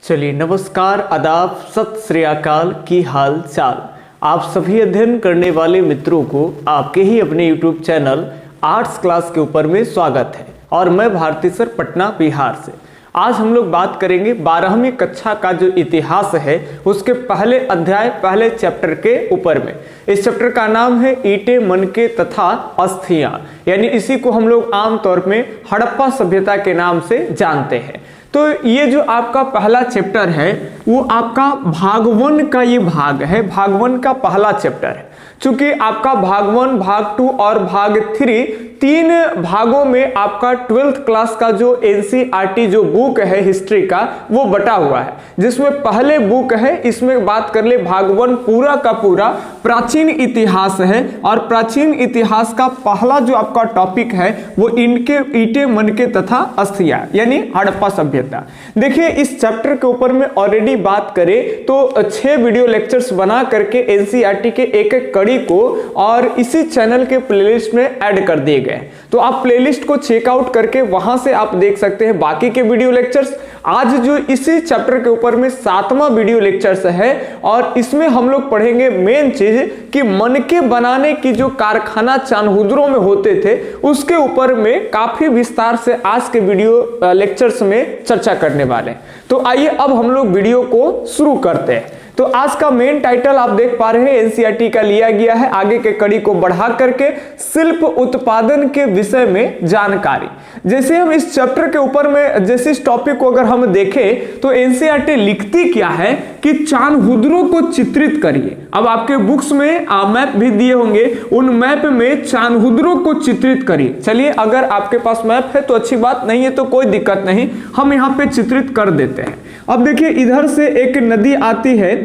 चलिए नमस्कार, आदाब, सत श्री अकाल, की हाल चाल। आप सभी अध्ययन करने वाले मित्रों को आपके ही अपने YouTube चैनल आर्ट्स क्लास के ऊपर में स्वागत है। और मैं भारती सर, पटना बिहार से। आज हम लोग बात करेंगे 12वीं कक्षा का जो इतिहास है उसके पहले अध्याय, पहले चैप्टर के ऊपर में। इस चैप्टर का नाम है ईंटें, मनके तथा अस्थियां, यानी इसी को हम लोग आमतौर में हड़प्पा सभ्यता के नाम से जानते हैं। तो ये जो आपका पहला चैप्टर है वो आपका भाग 1 का ये भाग है, भाग 1 का पहला चैप्टर है। चूंकि आपका भाग 1, भाग 2 और भाग 3 तीन भागों में आपका 12th क्लास का जो एनसीईआरटी जो बुक है हिस्ट्री का वो बटा हुआ है, जिसमें पहले बुक है, इसमें बात कर ले भाग 1 पूरा का पूरा प्राचीन इतिहास है। और प्राचीन इतिहास का पहला जो आपका टॉपिक है वो ईंटें, मनके तथा अस्थियां, यानी हड़प्पा सभ्यता। देखिए इस चैप्टर के ऊपर में ऑलरेडी बात करें तो 6 वीडियो लेक्चर्स बना करके एनसीईआरटी के एक एक कड़ी को और इसी चैनल के प्लेलिस्ट में ऐड कर दिए गए। तो आप प्लेलिस्ट को चेकआउट करके वहां से आप देख सकते हैं बाकी के वीडियो लेक्चर्स। आज जो इसी चैप्टर के ऊपर में 7वां वीडियो लेक्चर्स है और इसमें हम लोग पढ़ेंगे मेन चीज कि मनके बनाने की जो कारखाना चान्हुद्रों में होते थे उसके ऊपर में काफी विस्तार से आज के वीडियो लेक्चर्स में चर्चा करने वाले हैं। तो आइए अब हम लोग वीडियो को शुरू करते हैं। तो आज का मेन टाइटल आप देख पा रहे हैं एनसीईआरटी का लिया गया है, आगे के कड़ी को बढ़ा करके शिल्प उत्पादन के विषय में जानकारी। जैसे हम इस चैप्टर के ऊपर में जैसे इस टॉपिक को अगर हम देखें तो एनसीईआरटी लिखती क्या है कि चान्हुद्रों को चित्रित करिए। अब आपके बुक्स में मैप भी दिए होंगे, उन मैप में चान्हुद्रों को चित्रित करिए। चलिए अगर आपके पास मैप है तो अच्छी बात, नहीं है तो कोई दिक्कत नहीं, हम यहाँ पे चित्रित कर देते हैं। अब देखिए इधर से एक नदी आती है,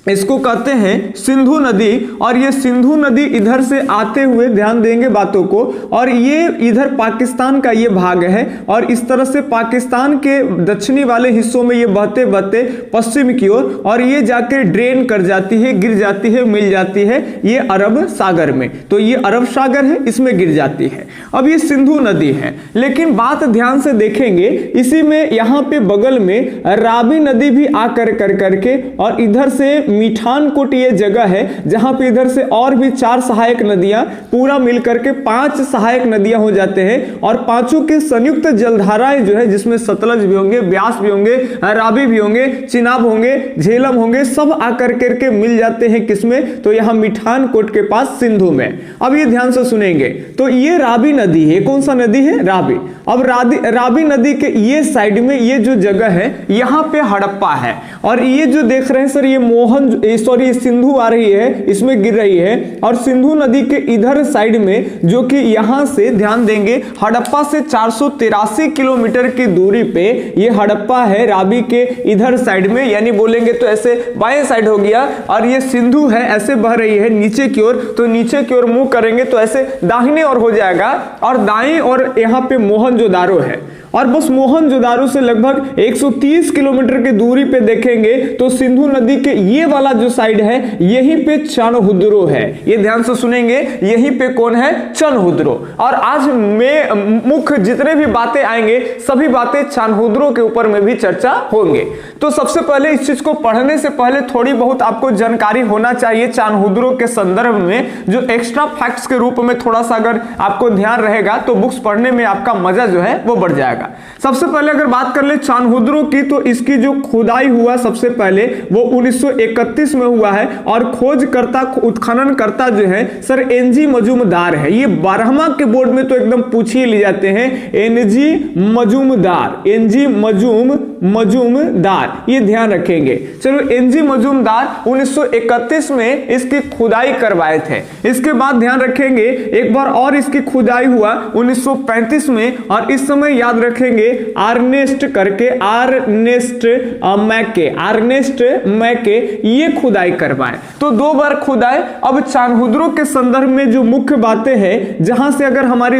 इसको कहते हैं सिंधु नदी, और ये सिंधु नदी इधर से आते हुए, ध्यान देंगे बातों को, और ये इधर पाकिस्तान का ये भाग है और इस तरह से पाकिस्तान के दक्षिणी वाले हिस्सों में ये बहते बहते पश्चिम की ओर और ये जाके ड्रेन कर जाती है, गिर जाती है, मिल जाती है ये अरब सागर में। तो ये अरब सागर है, इसमें गिर जाती है। अब ये सिंधु नदी है, लेकिन बात ध्यान से देखेंगे इसी में यहाँ पे बगल में रावी नदी भी आकर कर करके, और इधर से मीठानकोट ये जगह है जहां पे इधर से और भी 4 सहायक नदियां पूरा मिलकर के 5 सहायक नदियां हो जाते हैं। और पांचों के संयुक्त जलधाराएं जो है, जिसमें सतलज भी होंगे, ब्यास भी होंगे, रावी भी होंगे, चिनाब होंगे, झेलम होंगे, सब आकर करके मिल जाते हैं किसमें, तो यहां मीठानकोट के पास सिंधु में। अब ये ध्यान से सुनेंगे, तो ये रावी नदी है, कौन सा नदी है, रावी। अब रावी नदी के ये साइड में ये जो जगह है यहां पे हड़प्पा है, और ये जो देख रहे हैं सर ये सिंधु आ रही है, इसमें गिर रही है। और सिंधु नदी के इधर साइड में जो कि यहां से ध्यान देंगे हड़प्पा से 483 किलोमीटर की दूरी पे ये हड़प्पा है, रावी के इधर साइड में, यानी बोलेंगे तो ऐसे बाएं साइड हो गया। और ये सिंधु है, ऐसे बह रही है नीचे की ओर, तो नीचे की ओर मुंह करेंगे तो ऐसे दाहिने ओर हो जाएगा, और दाएं और यहाँ पे मोहनजोदारो है। और बस मोहनजोदारो से लगभग 130 किलोमीटर की दूरी पे देखेंगे तो सिंधु नदी के ये वाला जो साइड है यहीं पे चान्हुद्रो है। ये ध्यान से सुनेंगे, यहीं पे कौन है, चान्हुद्रो। और आज में मुख्य जितने भी बातें आएंगे सभी बातें चान्हुद्रो के ऊपर में भी चर्चा होंगे। तो सबसे पहले इस चीज को पढ़ने से पहले थोड़ी बहुत आपको जानकारी होना चाहिए चान्हुद्रो के संदर्भ में, जो एक्स्ट्रा फैक्ट्स के रूप में थोड़ा सा अगर आपको ध्यान रहेगा तो बुक्स पढ़ने में आपका मजा जो है वो बढ़ जाएगा। सबसे पहले अगर बात कर ले चान्हुद्रो की, तो इसकी जो खुदाई हुआ सबसे पहले वो 1931 में हुआ है, और खोजकर्ता, उत्खनन करता जो है सर एनजी मजूमदार है। ये 12वां के बोर्ड में तो एकदम पूछ ही ले जाते हैं, एनजी मजूमदार, एनजी मजूमदार, ये ध्यान रखेंगे। चलो एनजी मजूमदार 1931 में इसकी खुदाई करवाए थे। इसके बाद ध्यान रखेंगे एक बार और इसकी खुदाई हुआ 1935 में, और इस समय याद रखेंगे आर्नेस्ट करके, आर्नेस्ट मैके ये खुदाई करवाए। तो 2 बार खुदाई। अब चान्हुद्रो के संदर्भ में जो मुख्य बातें हैं, जहां से अगर हमारी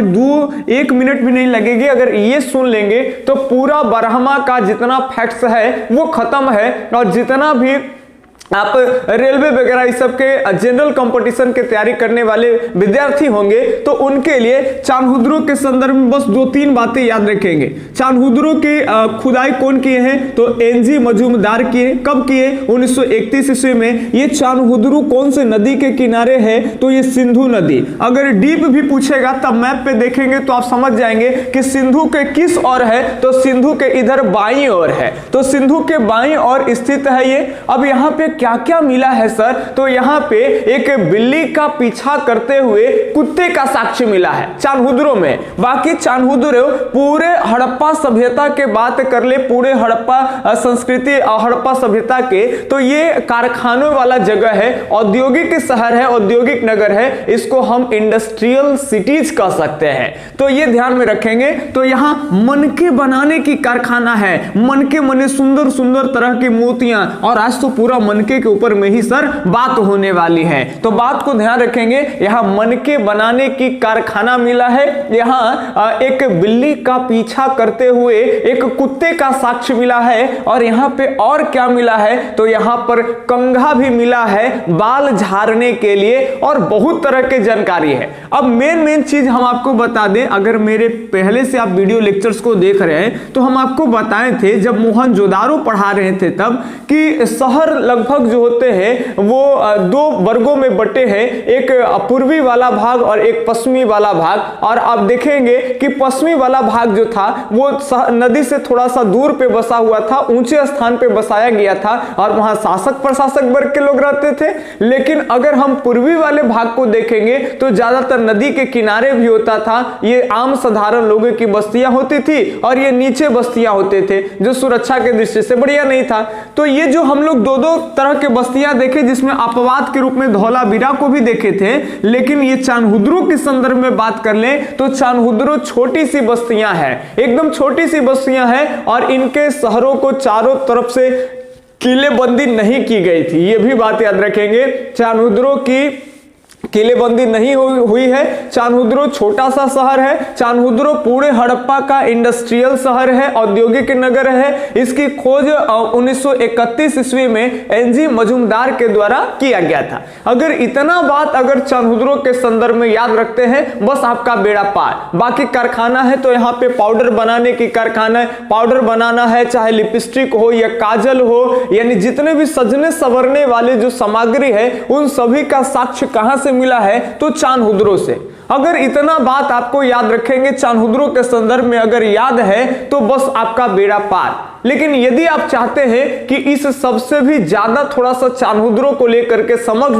1 मिनट भी नहीं लगेगी, अगर ये सुन लेंगे तो पूरा 12वां का जितना फैक्ट्स है वो खत्म है, और जितना भी आप रेलवे वगैरह इस सब के जनरल कंपटीशन के तैयारी करने वाले विद्यार्थी होंगे तो उनके लिए चान्हुद्रो के संदर्भ में बस 2-3 बातें याद रखेंगे। चान्हुद्रो की खुदाई कौन किए हैं? तो एनजी मजूमदार किए। कब किए? 1931 ईस्वी में। ये चान्हुद्रो कौन से नदी के किनारे है? तो ये सिंधु नदी। अगर डीप भी पूछेगा तब मैप पे देखेंगे तो आप समझ जाएंगे कि सिंधु के किस ओर है, तो सिंधु के इधर बाईं ओर है, तो सिंधु के बाईं ओर स्थित है ये। अब यहाँ पे क्या क्या मिला है सर? तो यहाँ पे एक बिल्ली का पीछा करते हुए कुत्ते का साक्ष्य मिला है चान्हुद्रो में। बाकी चान्हुद्रो पूरे हड़प्पा सभ्यता के बात कर ले, पूरे हड़प्पा संस्कृति और हड़प्पा सभ्यता के, तो ये कारखानों वाला जगह है, औद्योगिक शहर है, औद्योगिक नगर है, इसको हम इंडस्ट्रियल सिटीज कह सकते हैं। तो ये ध्यान में रखेंगे। तो यहाँ मनके बनाने की कारखाना है, मनके मने सुंदर सुंदर तरह की मूर्तियां, और आज तो पूरा मनके के ऊपर में ही सर बात होने वाली है, तो बात को ध्यान रखेंगे। यहां मनके बनाने की कारखाना मिला है, यहां एक बिल्ली का पीछा करते हुए एक कुत्ते का साक्ष्य मिला है, और यहां पे और क्या मिला है? तो यहां पर कंघा भी मिला है बाल झाड़ने के लिए, और बहुत तरह के जानकारी है। अब मेन चीज हम आपको बता दें, अगर मेरे पहले से आप वीडियो लेक्चर्स को देख रहे हैं तो हम आपको बताए थे जब मोहनजोदारो पढ़ा रहे थे तब कि शहर लगभग जो होते हैं वो 2 वर्गों में बटे हैं, एक पूर्वी वाला भाग और एक पश्चिमी वाला भाग। और आप देखेंगे कि पश्चिमी वाला भाग जो था वो नदी से थोड़ा सा दूर पे बसा हुआ था, ऊंचे स्थान पे बसाया गया था, और वहां शासक प्रशासक वर्ग के लोग रहते थे। लेकिन अगर हम पूर्वी वाले भाग को देखेंगे तो ज्यादातर नदी के किनारे भी होता था, ये आम साधारण लोगों की बस्तियां होती थी, और ये नीचे बस्तियां होते थे जो सुरक्षा के दृष्टि से बढ़िया नहीं था। तो ये जो हम लोग दो तरह के बस्तियां देखे, जिसमें अपवाद के रूप में धौलावीरा को भी देखे थे, लेकिन ये चान्हुद्रो के संदर्भ में बात कर लें तो चान्हुद्रो छोटी सी बस्तियां हैं, एकदम छोटी सी बस्तियां हैं, और इनके शहरों को चारों तरफ से किलेबंदी नहीं की गई थी। ये भी बात याद रखेंगे, चान्हुद्रो की किलेबंदी नहीं हुई है। चान्हुद्रो छोटा सा शहर है, चान्हुद्रो पूरे हड़प्पा का इंडस्ट्रियल शहर है, औद्योगिक नगर है। इसकी खोज 1931 ईस्वी में एनजी मजूमदार के द्वारा किया गया था। अगर इतना बात अगर चान्हुद्रो के संदर्भ में याद रखते हैं, बस आपका बेड़ा पार। बाकी कारखाना है तो यहाँ पे पाउडर बनाने की कारखाना है, पाउडर बनाना है, चाहे लिपस्टिक हो या काजल हो, यानी जितने भी सजने संवरने वाले जो सामग्री है उन सभी का साक्ष्य कहां से मिला है? तो चान्हुद्रो से। अगर इतना बात आपको याद रखेंगे चान्हुद्रो के संदर्भ में अगर याद है तो बस आपका बेड़ा पार। लेकिन यदि आप चाहते हैं कि इस सबसे भी ज्यादा थोड़ा सा चान्हुद्रो को लेकर के समझ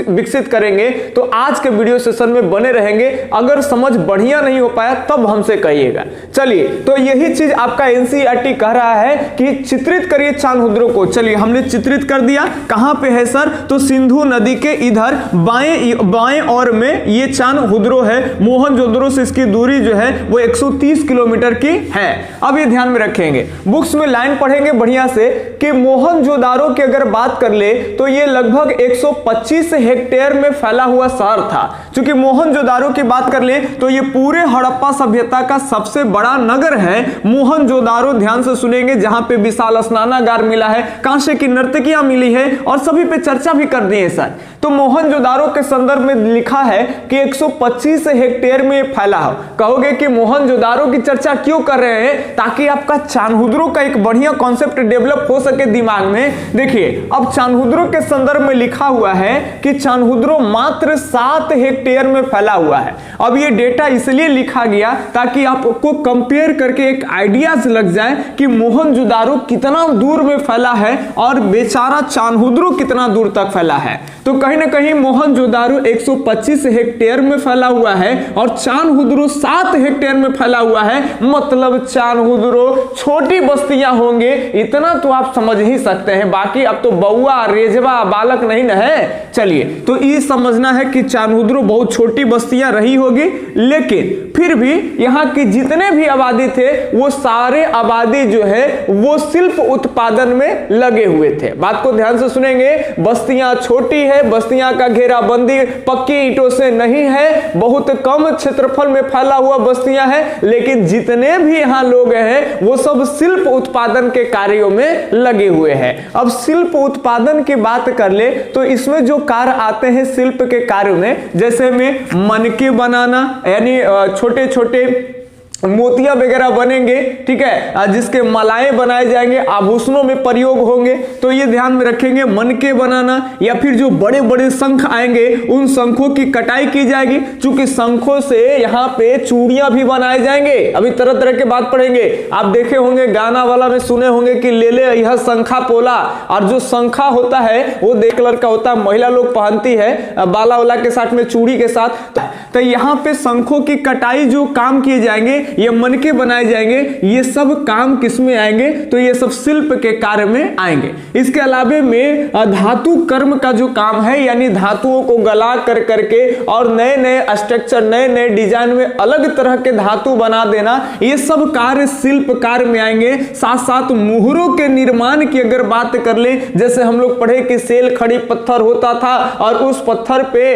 विकसित करेंगे तो आज के वीडियो सेशन में बने रहेंगे। अगर समझ बढ़िया नहीं हो पाया तब हमसे कहिएगा। चलिए, तो यही चीज आपका एनसीईआरटी कह रहा है कि चित्रित करिए चान्हुद्रो को। चलिए, हमने चित्रित कर दिया। कहां पे है सर? तो सिंधु नदी के इधर बाएं ओर में ये चान्हुद्रो है। मोहनजोदड़ो से इसकी दूरी जो है वो 130 किलोमीटर की है। अब ये ध्यान में रखेंगे, बुक्स में लाइन पढ़ेंगे बढ़िया से कि मोहनजोदारो की अगर बात कर ले तो ये लगभग 125 हेक्टेयर में फैला हुआ शहर था। क्योंकि मोहनजोदारो की बात कर ले तो ये पूरे हड़प्पा सभ्यता का सबसे बड़ा नगर है मोहनजोदारो। ध्यान से सुनेंगे, जहां पे विशाल स्नानागार मिला है, कांसे की नर्तकियां मिली है, और सभी पे चर्चा भी कर दी है सर। तो मोहनजोदारो के संदर्भ में लिखा है कि 125 हेक्टेयर में फैला हो। कहोगे कि मोहनजोदारो की चर्चा क्यों कर रहे हैं? ताकि आपका चान्हुद्रो का एक बढ़िया कॉन्सेप्ट डेवलप हो सके दिमाग में। देखिए, अब चान्हुद्रो के संदर्भ में लिखा हुआ है कि चान्हुद्रो मात्र 7 हेक्टेयर में फैला हुआ है। अब ये डेटा इसलिए लिखा गया ताकि आपको कंपेयर करके एक आइडियाज लग जाए कि मोहनजोदारो कितना दूर में फैला है और बेचारा चान्हुद्रो कितना दूर तक फैला है। तो कहीं ना कहीं मोहनजोदारो 125 हेक्टेयर में फैला हुआ है और चान्हुद्रो 7 हेक्टेयर में फैला हुआ है। मतलब चान्हुद्रो छोटी बस्तियां होंगे, इतना तो आप समझ ही सकते हैं। बाकी अब तो बउआ रेजवा बालक नहीं न है। चलिए, तो ये समझना है कि चान्हुद्रो बहुत छोटी बस्तियां रही होगी, लेकिन फिर भी यहाँ की जितने भी आबादी थे वो सारे आबादी जो है वो शिल्प उत्पादन में लगे हुए थे। बात को ध्यान से सुनेंगे, बस्तियां छोटी है, बस्तियां का घेराबंदी पक्की ईंटों से नहीं है, बहुत कम क्षेत्रफल में फैला हुआ बस्तियां हैं, लेकिन जितने भी यहाँ लोग हैं वो सब शिल्प उत्पादन के कार्यों में लगे हुए हैं। अब शिल्प उत्पादन की बात कर ले तो इसमें जो कार्य आते हैं शिल्प के कार्य में, जैसे में मनके बनाना, यानी छोटे छोटे मोतिया वगैरह बनेंगे, ठीक है, जिसके मालाएं बनाए जाएंगे, आभूषणों में प्रयोग होंगे, तो ये ध्यान में रखेंगे। मनके बनाना, या फिर जो बड़े बड़े शंख आएंगे उन शंखों की कटाई की जाएगी, क्योंकि शंखों से यहाँ पे चूड़ियां भी बनाए जाएंगे। अभी तरह तरह के बात पढ़ेंगे, आप देखे होंगे गाना वाला में सुने होंगे कि ले ले यह शंखा पोला, और जो शंखा होता है वो देख कलर का होता है, महिला लोग पहनती है बाला वाला के साथ में चूड़ी के साथ। तो यहाँ पे शंखों की कटाई जो काम किए जाएंगे, ये मनके बनाए जाएंगे, ये सब काम किस में आएंगे, तो ये सब शिल्प के कार्य में आएंगे। इसके अलावे में धातु कर्म का जो काम है, यानी धातुओं को गला कर करके और नए नए स्ट्रक्चर, नए नए डिजाइन में अलग तरह के धातु बना देना, ये सब कार्य शिल्प कार्य में आएंगे। साथ साथ मुहरों के निर्माण की अगर बात कर ले, जैसे हम लोग पढ़े कि सेल खड़ी पत्थर होता था और उस पत्थर पे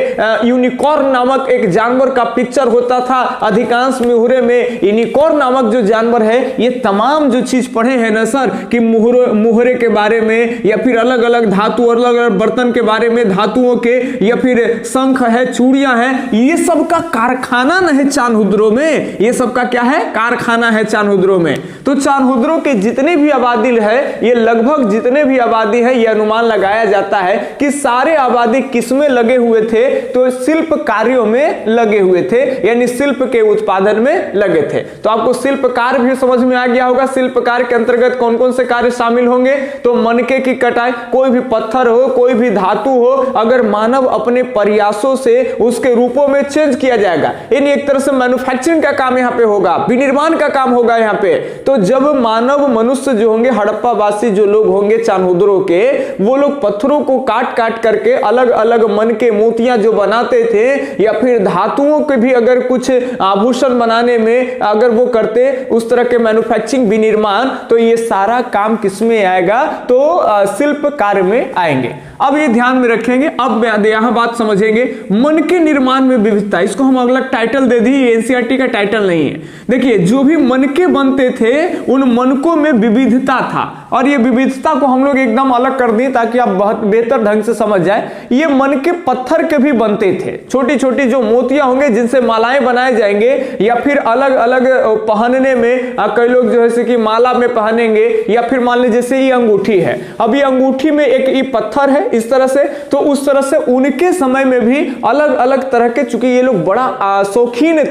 यूनिकॉर्न नामक एक जानवर का पिक्चर होता था। अधिकांश मुहरे में यूनिकॉर्न नामक जो जानवर है, ये तमाम जो चीज पढ़े हैं ना सर कि मुहरे के बारे में, या फिर अलग अलग धातु, अलग अलग बर्तन के बारे में, धातुओं के, या फिर शंख है, चूड़ियां हैं, ये सब का कारखाना न है चान्हुद्रों में। ये सब का क्या है? कारखाना है चान्हुद्रों में। तो चान्हुद्रों के जितने भी आबादी है, ये लगभग जितने भी आबादी है, ये अनुमान लगाया जाता है कि सारे आबादी किसमें लगे हुए थे, तो शिल्प कार्यों में लगे हुए थे, यानी शिल्प के उत्पादन में लगे थे। तो आपको शिल्प कार्य भी समझ में आ गया होगा। शिल्प कार्य के अंतर्गत कौन कौन से कार्य शामिल होंगे, तो मनके की कटाई, कोई भी पत्थर हो, कोई भी धातु हो, अगर मानव अपने प्रयासों से उसके रूपों में चेंज किया जाएगा, यानी एक तरह से मैन्युफैक्चरिंग का काम यहाँ पे होगा, विनिर्माण का काम होगा यहाँ पे। तो जब मानव मनुष्य जो होंगे, हड़प्पा वासी जो लोग होंगे चान्हुद्रों के, वो लोग पत्थरों को काट काट करके अलग अलग मन के मोतियां जो बनाते थे, या फिर धातुओं के भी अगर कुछ आभूषण बनाने में अगर वो करते, उस तरह के मैन्युफैक्चरिंग विनिर्माण, तो ये सारा काम किसमें आएगा, तो शिल्प कार्य में आएंगे। अब ये ध्यान में रखेंगे। अब यहां बात समझेंगे, मन के निर्माण में विविधता, इसको हम अगला टाइटल दे दी, एनसीईआरटी का टाइटल नहीं है। देखिए, जो भी मनके बनते थे उन मनकों में विविधता था, और ये विविधता को हम लोग एकदम अलग कर दिए ताकि आप बहुत बेहतर ढंग से समझ जाए। ये मनके पत्थर के भी बनते थे, छोटी छोटी जो मोतियां होंगे जिनसे मालाएं बनाए जाएंगे, या फिर अलग अलग पहनने में कई लोग जो है कि माला में पहनेंगे, या फिर मान लीजिए जैसे ये अंगूठी है, अब ये अंगूठी में एक ये पत्थर है इस तरह से, तो उस तरह से उनके समय में भी अलग अलग तरह के, चूंकि ये लोग बड़ा शौकीन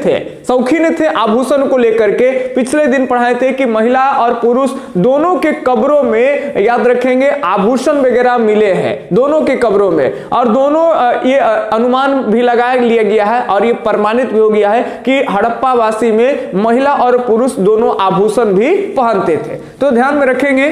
थे आभूषण को लेकर के। पिछले दिन पढ़ाए थे कि महिला और पुरुष दोनों के कब्रों में, याद रखेंगे, आभूषण वगैरह मिले हैं दोनों के कब्रों में, और दोनों ये अनुमान भी लगा लिया गया है और ये प्रमाणित भी हो गया है कि हड़प्पा वासी में महिला और पुरुष दोनों आभूषण भी पहनते थे। तो ध्यान में रखेंगे।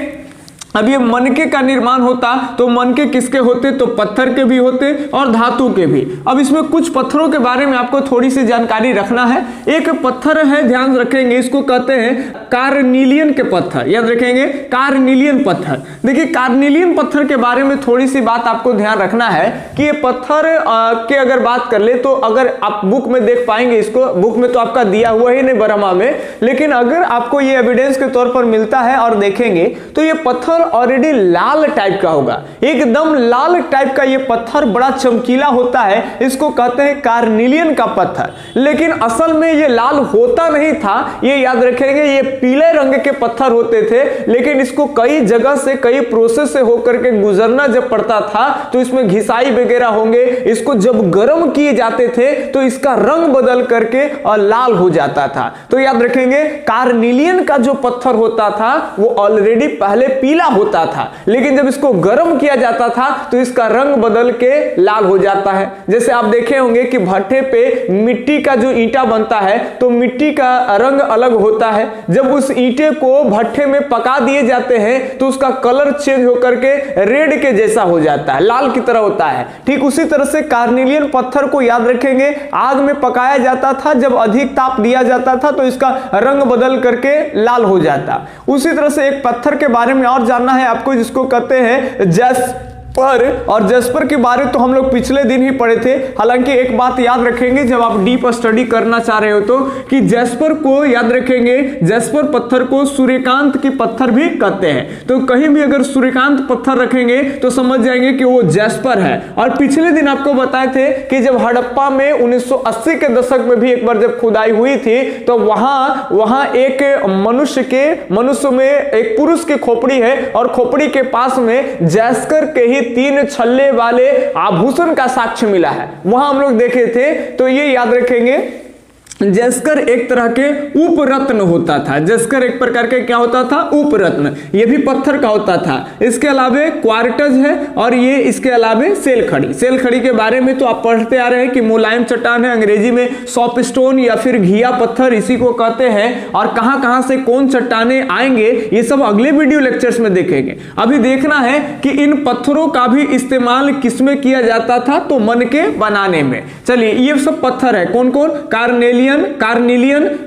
अब ये मनके का निर्माण होता, तो मनके किसके होते, तो पत्थर के भी होते और धातु के भी। अब इसमें कुछ पत्थरों के बारे में आपको थोड़ी सी जानकारी रखना है। एक पत्थर है, ध्यान रखेंगे, इसको कहते हैं कार्निलियन के पत्थर, याद रखेंगे, कार्निलियन पत्थर। देखिए, कार्निलियन पत्थर के बारे में थोड़ी सी बात आपको ध्यान रखना है कि ये पत्थर के अगर बात कर ले, तो अगर आप बुक में देख पाएंगे, इसको बुक में तो आपका दिया हुआ ही नहीं बरमा में, लेकिन अगर आपको ये एविडेंस के तौर पर मिलता है और देखेंगे, तो ये पत्थर ऑलरेडी लाल टाइप का होगा, एकदम लाल टाइप का। ये पत्थर बड़ा चमकीला होता है, इसको कहते हैं कार्निलियन का पत्थर। लेकिन असल में ये लाल होता नहीं था, ये याद रखेंगे, ये पीले रंग के पत्थर होते थे। लेकिन इसको कई जगह से, कई प्रोसेस से होकर के गुजरना जब पड़ता था, तो इसमें घिसाई वगैरह होंगे। इसको जब गर्म किए जाते थे तो इसका रंग बदल करके और लाल हो जाता था। तो याद रखेंगे, कार्निलियन का जो पत्थर होता था वो ऑलरेडी पहले पीला होता था, लेकिन जब इसको गर्म किया जाता था तो इसका रंग बदल के लाल हो जाता है। जैसे आप देखे होंगे कि भट्ठे पे मिट्टी का जो ईंटा बनता है, तो मिट्टी का रंग अलग होता है। जब उस ईंटे को भट्ठे में पका दिए जाते हैं तो उसका कलर चेंज होकर के रेड के जैसा हो जाता है, लाल की तरह होता है। ठीक उसी तरह से कार्निलियन पत्थर को याद रखेंगे, आग में पकाया जाता था, जब अधिक ताप दिया जाता था तो इसका रंग बदल करके लाल हो जाता। उसी तरह से एक पत्थर के बारे में और जानना है आपको, जिसको कहते हैं और जैस्पर के बारे तो हम लोग पिछले दिन ही पढ़े थे। हालांकि एक बात याद रखेंगे जब आप डीप स्टडी करना चाह रहे हो तो, कि जैस्पर को याद रखेंगे, जैस्पर पत्थर को सूर्यकांत की पत्थर भी कहते हैं। तो कहीं भी अगर सूर्यकांत पत्थर रखेंगे तो समझ जाएंगे कि वो जैस्पर है। और पिछले दिन आपको बताए थे कि जब हड़प्पा में 1980 के दशक में भी एक बार जब खुदाई हुई थी तो वहां एक मनुष्य में एक पुरुष की खोपड़ी है और खोपड़ी के पास में जैस्कर के ही 3 छल्ले वाले आभूषण का साक्ष्य मिला है, वहां हम लोग देखे थे। तो ये याद रखेंगे, जैस्कर एक तरह के उपरत्न होता था। जैस्कर एक प्रकार के क्या होता था? उपरत्न। ये भी पत्थर का होता था। इसके अलावे क्वार्टज है और ये इसके अलावे सेलखड़ी। सेलखड़ी के बारे में तो आप पढ़ते आ रहे हैं कि मुलायम चट्टान है, अंग्रेजी में सॉपस्टोन या फिर घिया पत्थर इसी को कहते हैं। और कहां से कौन चट्टाने आएंगे ये सब अगले वीडियो लेक्चर्स में देखेंगे। अभी देखना है कि इन पत्थरों का भी इस्तेमाल किसमें किया जाता था? तो मनके बनाने में। चलिए, ये सब पत्थर है, कौन कौन? कार्नेलियन,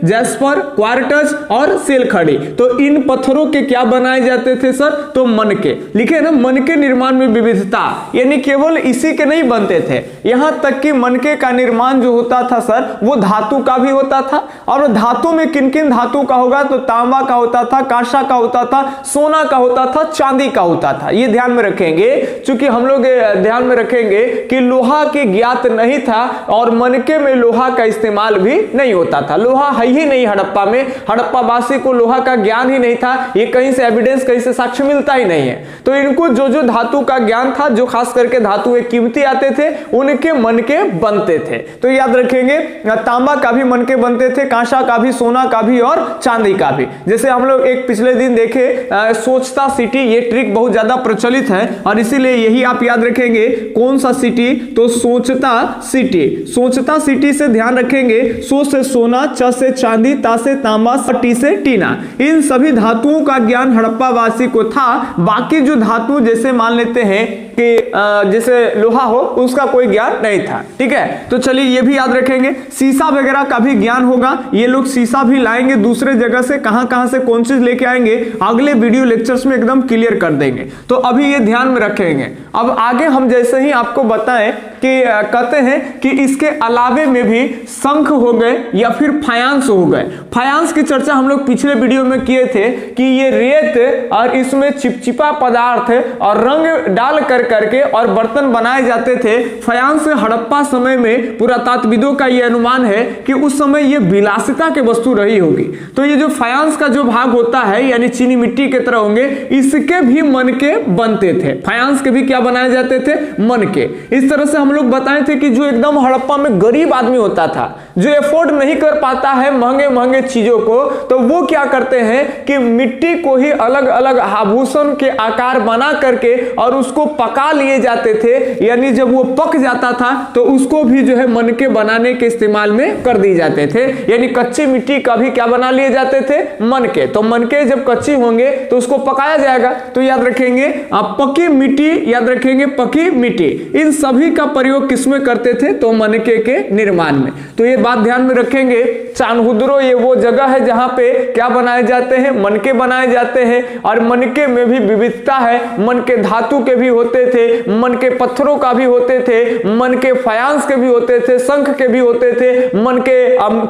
जैस्पर, क्वार्टज और सेलखड़ी। तो इन पत्थरों के क्या बनाए जाते थे सर? तो मनके। लिखे ना, मनके निर्माण में विविधता, यानी केवल इसी के नहीं बनते थे, यहां तक कि मनके का निर्माण जो होता था सर वो धातु का भी होता था। और धातु में किन किन धातु का होगा? तो तांबा का होता था, कांसा का होता था, सोना का होता था, चांदी का होता था। ये ध्यान में रखेंगे, चूंकि हम लोग ध्यान में रखेंगे कि लोहा के ज्ञात नहीं था और मनके में लोहा का इस्तेमाल भी नहीं होता था। लोहा है ही नहीं हड़प्पा में, हड़प्पा वासी को लोहा का ज्ञान ही नहीं था। ये कहीं से एविडेंस, कहीं से साक्ष्य मिलता ही नहीं है। तो इनको जो धातु का ज्ञान था, जो खास करके धातु एक कीमती आते थे, उनके मनके बनते थे। तो याद रखेंगे, तांबा का भी मनके बनते थे, कांसा का भी, सोना का भी और चांदी का भी। जैसे हम लोग एक पिछले दिन देखे सोचता सिटी, ये ट्रिक बहुत ज्यादा प्रचलित है और इसीलिए यही आप याद रखेंगे। कौन सा सिटी? तो सोचता सिटी। सोचता सिटी से ध्यान रखेंगे, सो से सोना, च से चांदी, ता से तांबा, टी से टीना। इन सभी धातुओं का ज्ञान हड़प्पा वासी को था। बाकी जो धातु जैसे मान लेते हैं कि जैसे लोहा हो, उसका कोई ज्ञान नहीं था। ठीक है, तो चलिए ये भी याद रखेंगे। सीसा वगैरह का भी ज्ञान होगा। ये लोग सीसा भी लाएंगे दूसरे जगह से, कहां से कौन चीज लेके आएंगे अगले वीडियो लेक्चर्स में एकदम क्लियर कर देंगे। तो अभी ये ध्यान में रखेंगे। अब आगे हम जैसे ही आपको बताएं कि कहते हैं कि इसके अलावे में भी शंख हो गए या फिर फायांस हो गए। फायांस की चर्चा हम लोग पिछले वीडियो में किए थे कि ये रेत और इसमें चिपचिपा पदार्थ और रंग डाल करके और बर्तन बनाए जाते थे। फायांस हड़प्पा समय में पुरातत्वविदों का यह अनुमान है कि उस समय ये विलासिता के वस्तु रही होगी। तो ये जो फायांस का जो भाग होता है, यानी चीनी मिट्टी की तरह होंगे, इसके भी मनके बनते थे। फायांस के भी क्या बनाए जाते थे? मनके। इस तरह से हम लोग बताए थे कि जो एकदम हड़प्पा में गरीब आदमी होता था, जो एफोर्ड नहीं कर पाता है महंगे चीजों को, तो वो क्या करते हैं कि मिट्टी को ही अलग अलग आभूषण के आकार बना करके और उसको पका लिए जाते थे। यानी जब वो पक जाता था तो उसको भी जो है मनके बनाने के इस्तेमाल में कर दी जाते थे। यानी कच्ची मिट्टी का भी क्या बना लिए जाते थे? मनके। तो मनके जब कच्ची होंगे तो उसको पकाया जाएगा। तो याद रखेंगे, पकी मिट्टी, याद रखेंगे पकी मिट्टी, इन सभी का प्रयोग किसमें करते थे? तो मनके के निर्माण में। तो ये बात ध्यान में रखेंगे। चानहुद्रो ये वो जगह है जहां पे क्या बनाए जाते हैं? मनके बनाए जाते हैं। और मनके में भी विविधता है। मनके धातु के भी होते थे, मनके पत्थरों का भी होते थे, मनके फायांस के भी होते थे, शंख के भी होते थे, मनके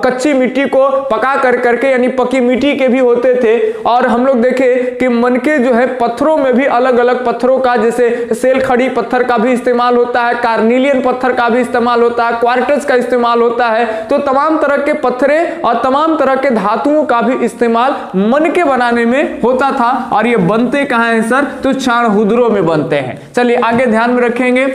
कच्ची मिट्टी को पका करके यानी पकी मिट्टी के भी होते थे। और हम लोग देखे कि मनके जो है पत्थरों में भी अलग अलग पत्थरों का, जैसे सेलखड़ी पत्थर का भी इस्तेमाल होता है, कार्नेलियन पत्थर का भी इस्तेमाल होता है, क्वार्टज का इस्तेमाल होता है। तो तमाम तरह के पत्थरे और तमाम तरह के धातुओं का भी इस्तेमाल मनके बनाने में होता था। और ये बनते कहां हैं सर? तो चानहुद्रो में बनते हैं। चलिए आगे ध्यान में रखेंगे।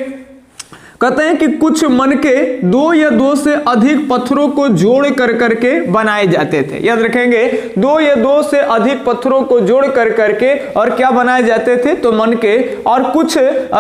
कहते हैं कि कुछ मनके 2 या 2 से अधिक पत्थरों को जोड़ करके बनाए जाते थे। याद रखेंगे, 2 या 2 से अधिक पत्थरों को जोड़ करके और क्या बनाए जाते थे? तो मनके। और कुछ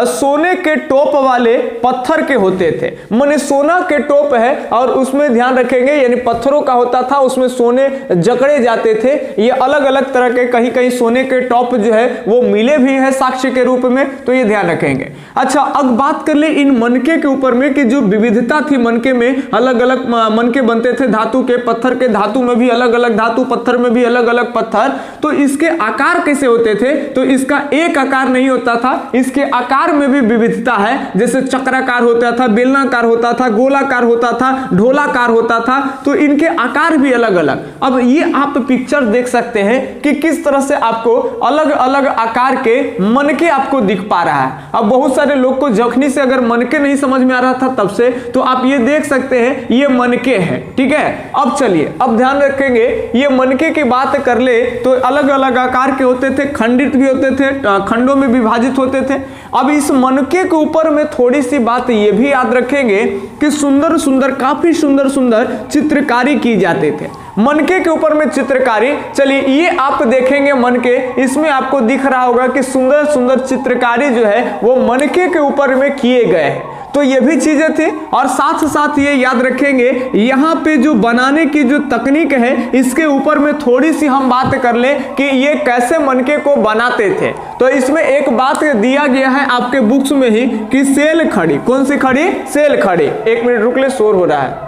सोने के टोप वाले पत्थर के होते थे। माने सोना के टोप है और उसमें ध्यान रखेंगे, यानी पत्थरों का होता था, उसमें सोने जकड़े जाते थे। ये अलग अलग तरह के कहीं सोने के टॉप जो है वो मिले भी हैं साक्ष्य के रूप में। तो ये ध्यान रखेंगे। अच्छा, अब बात कर ले इन मनके मनके के ऊपर में कि जो विविधता थी मनके में, अलग अलग मनके बनते थे धातु के, पत्थर के, धातु में भी अलग अलग धातु, पत्थर में भी अलग अलग पत्थर, तो इसके आकार कैसे होते थे, तो इसका एक आकार नहीं होता था, इसके आकार में भी विविधता है। जैसे चक्राकार होता था, बेलनाकार होता था, गोलाकार होता था, ढोलाकार होता था, तो इनके आकार भी अलग अलग। अब ये आप पिक्चर देख सकते हैं कि किस तरह से आपको अलग अलग आकार के मनके आपको दिख पा रहा है। अब बहुत सारे लोग को जखनी से अगर मनके नहीं समझ में आ रहा था तब से, तो आप ये देख सकते हैं ये मनके हैं, ठीक है। अब चलिए, अब ध्यान रखेंगे, ये मनके की बात कर ले तो अलग अलग आकार के होते थे, खंडित भी होते थे, खंडों में विभाजित होते थे। अब इस मनके के ऊपर में थोड़ी सी बात ये भी याद रखेंगे कि सुंदर सुंदर, काफी सुंदर सुंदर चित्रकारी की जाते थे मनके के ऊपर में चित्रकारी। चलिए ये आप देखेंगे मनके, इसमें आपको दिख रहा होगा कि सुंदर सुंदर चित्रकारी जो है वो मनके के ऊपर में किए गए हैं। तो ये भी चीजें थी, और साथ साथ ये याद रखेंगे यहाँ पे जो बनाने की जो तकनीक है इसके ऊपर में थोड़ी सी हम बात कर ले कि ये कैसे मनके को बनाते थे। तो इसमें एक बात दिया गया है आपके बुक्स में ही कि सेल खड़ी, कौन सी खड़ी, सेल खड़ी। एक मिनट रुक ले, शोर हो रहा है।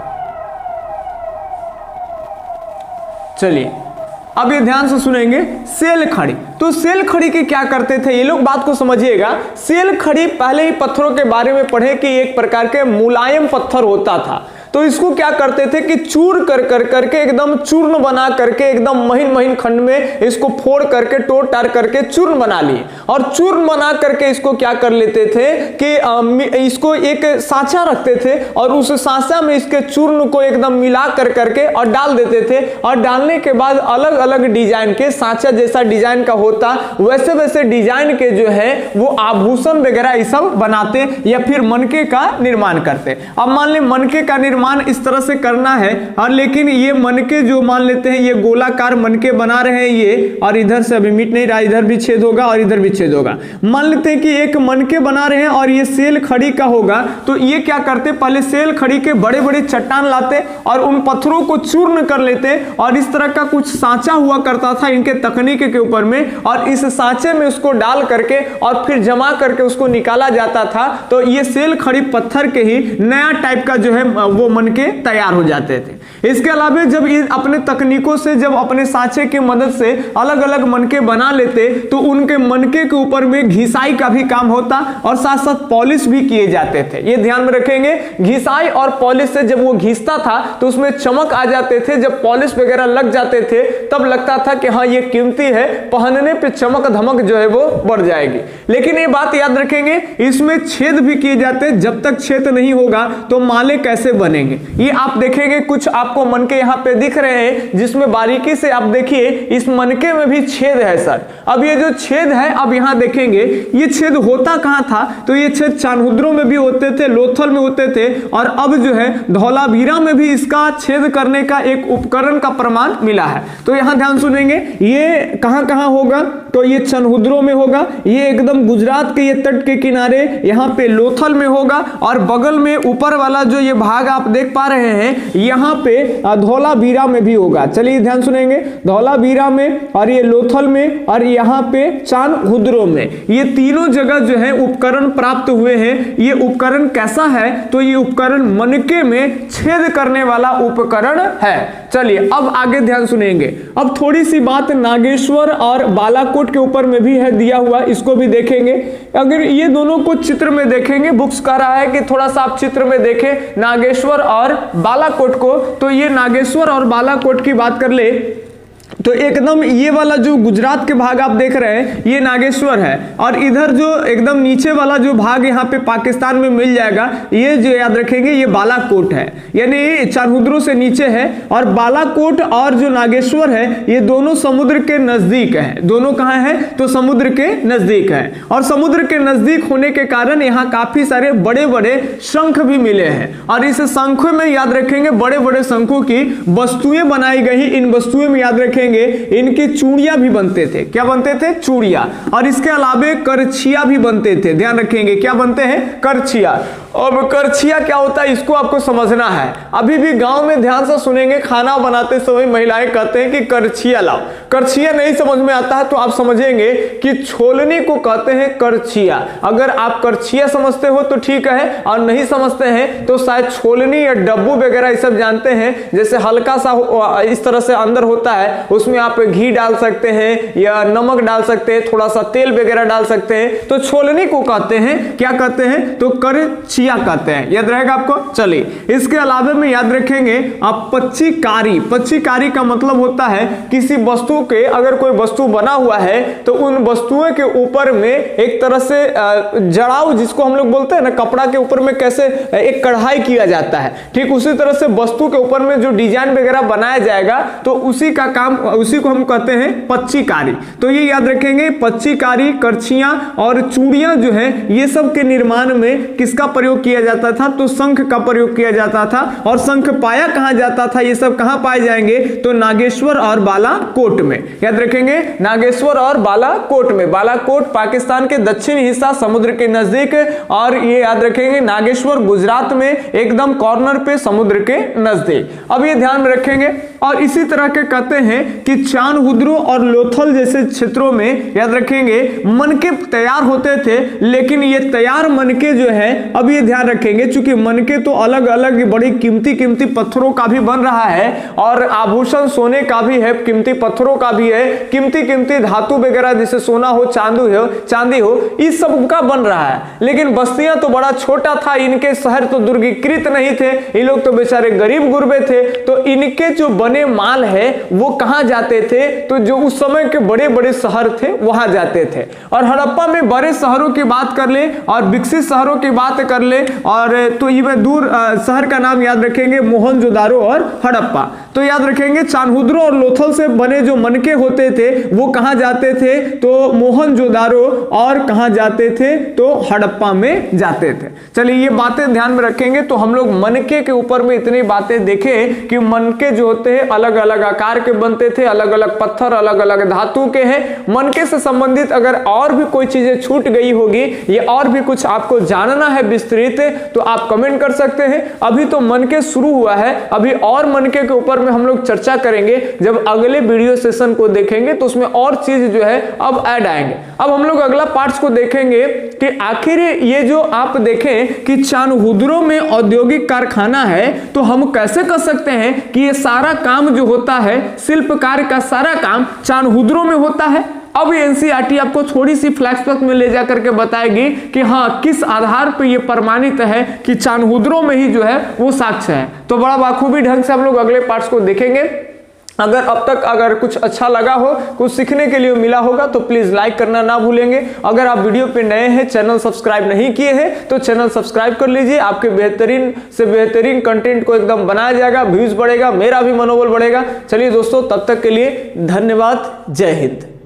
चलिए अब ये ध्यान से सुनेंगे, सेल खड़ी। तो सेल खड़ी के क्या करते थे ये लोग, बात को समझिएगा। सेल खड़ी पहले ही पत्थरों के बारे में पढ़े कि एक प्रकार के मुलायम पत्थर होता था, तो इसको क्या करते थे कि चूर कर करके एकदम चूर्ण बना करके एकदम महीन महीन खंड में इसको फोड़ करके टोड़ टार करके चूर्ण बना लिए, और चूर्ण बना करके इसको क्या कर लेते थे कि इसको एक सांचा रखते थे और उस सांचा में इसके चूर्ण को एकदम मिला कर करके और डाल देते थे, और डालने के बाद अलग अलग डिजाइन के, सांचा जैसा डिजाइन का होता वैसे वैसे डिजाइन के जो है वो आभूषण वगैरह ये सब बनाते या फिर मनके का निर्माण करते। अब मान ले मनके का निर्माण इस तरह से करना है, और लेकिन ये मनके जो मान लेते हैं ये गोलाकार मनके बना रहे हैं ये, और इधर से अभी मिट नहीं रहा, इधर भी छेद होगा और इधर भी छेद होगा। मान लेते हैं कि एक मनके बना रहे हैं और ये सेल खड़ी का होगा, तो ये क्या करते, पहले सेल खड़ी के बड़े बड़े चट्टान लाते और उन पत्थरों को चूर्ण कर लेते, और इस तरह का कुछ सांचा हुआ करता था इनके तकनीक के ऊपर में, और इस सांचे में उसको डाल करके और फिर जमा करके उसको निकाला जाता था। तो ये सेल खड़ी पत्थर के ही नया टाइप का जो है वो मनके तैयार हो जाते थे। इसके अलावा जब ये अपने तकनीकों से, जब अपने सांचे की मदद से अलग अलग मनके बना लेते, तो उनके मनके के ऊपर में घिसाई का भी काम होता और साथ साथ पॉलिश भी किए जाते थे। ये ध्यान में रखेंगे, घिसाई और पॉलिश से जब वो घिसता था तो उसमें चमक आ जाते थे। जब पॉलिश वगैरह लग जाते थे तब लगता था कि हाँ ये कीमती है, पहनने पे चमक धमक जो है वो बढ़ जाएगी। लेकिन ये बात याद रखेंगे, इसमें छेद भी किए जाते, जब तक छेद नहीं होगा तो माले कैसे बनेंगे। ये आप देखेंगे कुछ आपको मनके यहाँ पे दिख रहे हैं जिसमें बारीकी से आप देखिए इस मनके में भी छेद है सर। अब ये जो छेद है, अब यहाँ देखेंगे ये छेद होता कहाँ था, तो ये छेद चानहुद्रों में भी होते थे, लोथल में होते थे, और अब जो है धौलावीरा में भी इसका छेद करने का एक उपकरण का प्रमाण मिला है। तो यहाँ ध्यान सुनेंगे, ये कहाँ कहाँ होगा, तो ये चानहुद्रों में होगा, ये एकदम गुजरात के ये तट के किनारे यहाँ पे लोथल में होगा, और बगल में ऊपर वाला जो ये भाग आप देख पा रहे हैं यहाँ पे धौलावीरा में भी होगा। चलिए ध्यान सुनेंगे, धौलावीरा में और ये लोथल में और यहाँ पे चानहुद्रों में, ये तीनों जगह जो है उपकरण प्राप्त हुए हैं। ये उपकरण कैसा है, तो ये उपकरण मनके में छेद करने वाला उपकरण है। चलिए अब आगे ध्यान सुनेंगे। अब थोड़ी सी बात नागेश्वर और बालाकोट के ऊपर में भी है दिया हुआ, इसको भी देखेंगे। अगर ये दोनों को चित्र में देखेंगे, बुक्स कह रहा है कि थोड़ा सा आप चित्र में देखें नागेश्वर और बालाकोट को, तो ये नागेश्वर और बालाकोट की बात कर ले तो एकदम ये वाला जो गुजरात के भाग आप देख रहे हैं ये नागेश्वर है, और इधर जो एकदम नीचे वाला जो भाग यहाँ पे पाकिस्तान में मिल जाएगा ये जो याद रखेंगे ये बालाकोट है, यानी चानहुद्रों से नीचे है। और बालाकोट और जो नागेश्वर है ये दोनों समुद्र के नजदीक है। दोनों कहाँ है, तो समुद्र के नजदीक है, और समुद्र के नजदीक होने के कारण यहाँ काफी सारे बड़े बड़े शंख भी मिले हैं, और इस शंखों में याद रखेंगे बड़े बड़े शंखों की वस्तुएं बनाई गई। इन वस्तुएं में याद रखेंगे रखेंगे इनकी चूड़ियां भी बनते थे। क्या बनते थे? चूड़ियां। और इसके अलावे करछिया भी बनते थे। ध्यान रखेंगे क्या बनते हैं? करछिया। अब करछिया क्या होता है इसको आपको समझना है। अभी भी गांव में ध्यान से सुनेंगे, खाना बनाते समय महिलाएं कहते हैं कि करछिया लाओ। करछिया नहीं समझ में आता है तो आप समझेंगे कि छोलनी को कहते हैं करछिया। अगर आप करछिया समझते हो तो ठीक है, और नहीं समझते हैं तो शायद छोलनी या डब्बू वगैरह ये सब जानते हैं। जैसे हल्का सा इस तरह से अंदर होता है, उसमें आप घी डाल सकते हैं या नमक डाल सकते हैं, थोड़ा सा तेल वगैरह डाल सकते हैं, तो छोलनी को कहते हैं क्या कहते हैं? तो करछिया कहते हैं। याद रहेगा आपको। चलिए इसके अलावा में याद रखेंगे आप पच्चीकारी। पच्चीकारी का मतलब होता है किसी वस्तु के, अगर कोई वस्तु बना हुआ है तो उन वस्तुओं के ऊपर में एक तरह से जड़ाव, जिसको हम लोग बोलते हैं ना, कपड़ा के ऊपर में कैसे एक कढ़ाई किया जाता है, ठीक उसी तरह से वस्तु के ऊपर में जो डिजाइन वगैरह बनाया जाएगा तो उसी का काम, उसी को हम कहते हैं पच्चीकारी। तो ये याद रखेंगे पच्चीकारी, करछियां और चूड़ियां जो है ये सब के निर्माण में किसका प्रयोग किया जाता था? तो शंख का प्रयोग किया जाता था। और शंख पाया कहां जाता था? ये सब कहां पाए जाएंगे? तो नागेश्वर और बालाकोट में। याद रखेंगे नागेश्वर और बालाकोट में। बालाकोट पाकिस्तान के दक्षिणी हिस्सा समुद्र के नजदीक, और ये याद रखेंगे नागेश्वर गुजरात में एकदम कॉर्नर पे समुद्र के नजदीक। अब ये ध्यान में रखेंगे। और इसी तरह के कहते हैं कि चांदहुद्रो और लोथल जैसे क्षेत्रों में याद रखेंगे मनके तैयार होते थे, लेकिन ये तैयार मनके जो है, अब ये ध्यान रखेंगे चूंकि मनके तो अलग अलग बड़ी कीमती कीमती पत्थरों का भी बन रहा है, और आभूषण सोने का भी है, कीमती पत्थरों का भी है, कीमती कीमती धातु वगैरह जैसे सोना हो, चांदी हो, इस सब का बन रहा है। लेकिन बस्तियां तो बड़ा छोटा था, इनके शहर तो दुर्गीकृत नहीं थे, ये लोग तो बेचारे गरीब गुरबे थे। तो इनके जो बने माल है वो कहां जाते थे? तो जो उस समय के बड़े बड़े शहर थे वहां जाते थे। और हड़प्पा में बड़े शहरों की बात कर ले और विकसित शहरों की बात कर ले, और तो ये दूर शहर का नाम याद रखेंगे मोहनजोदारो और हड़प्पा। तो याद रखेंगे चांदहुद्रो और लोथल से बने जो मनके होते थे वो कहां जाते थे? तो मोहनजोदारो, और कहां जाते थे? तो हड़प्पा में जाते थे। चलिए ये बातें ध्यान में रखेंगे। तो हम लोग मनके के ऊपर में इतनी बातें देखें कि मनके जो होते हैं अलग अलग आकार के बनते थे, अलग अलग पत्थर, अलग अलग धातु के हैं। मनके से संबंधित अगर और भी कोई चीजें छूट गई होगी या और भी कुछ आपको जानना है विस्तृत, तो आप कमेंट कर सकते हैं। अभी तो मनके शुरू हुआ है, अभी और मनके के ऊपर में हम लोग चर्चा करेंगे। जब अगले वीडियो सेशन को देखेंगे तो उसमें और चीज जो है अब ऐड आएंगे। अब हम लोग अगला पार्ट्स को देखेंगे कि आखिर ये जो आप देखें कि चांदहुद्रो में औद्योगिक कारखाना है, तो हम कैसे कर सकते हैं कि ये सारा काम जो होता है, शिल्प कार्य का सारा काम चांदहुद्रो में होता है। अब एनसीईआरटी आपको थोड़ी सी फ्लैशबैक में ले जाकर के बताएगी कि हाँ किस आधार पर यह प्रमाणित है कि चांदहुद्रो में ही जो है वो साक्ष्य है। तो बड़ा बाखूबी ढंग से हम लोग अगले पार्ट्स को देखेंगे। अगर अब तक अगर कुछ अच्छा लगा हो, कुछ सीखने के लिए मिला होगा, तो प्लीज लाइक करना ना भूलेंगे। अगर आप वीडियो पे नए हैं, चैनल सब्सक्राइब नहीं किए हैं, तो चैनल सब्सक्राइब कर लीजिए। आपके बेहतरीन से बेहतरीन कंटेंट को एकदम बनाया जाएगा, व्यूज बढ़ेगा, मेरा भी मनोबल बढ़ेगा। चलिए दोस्तों, तब तक के लिए धन्यवाद। जय हिंद।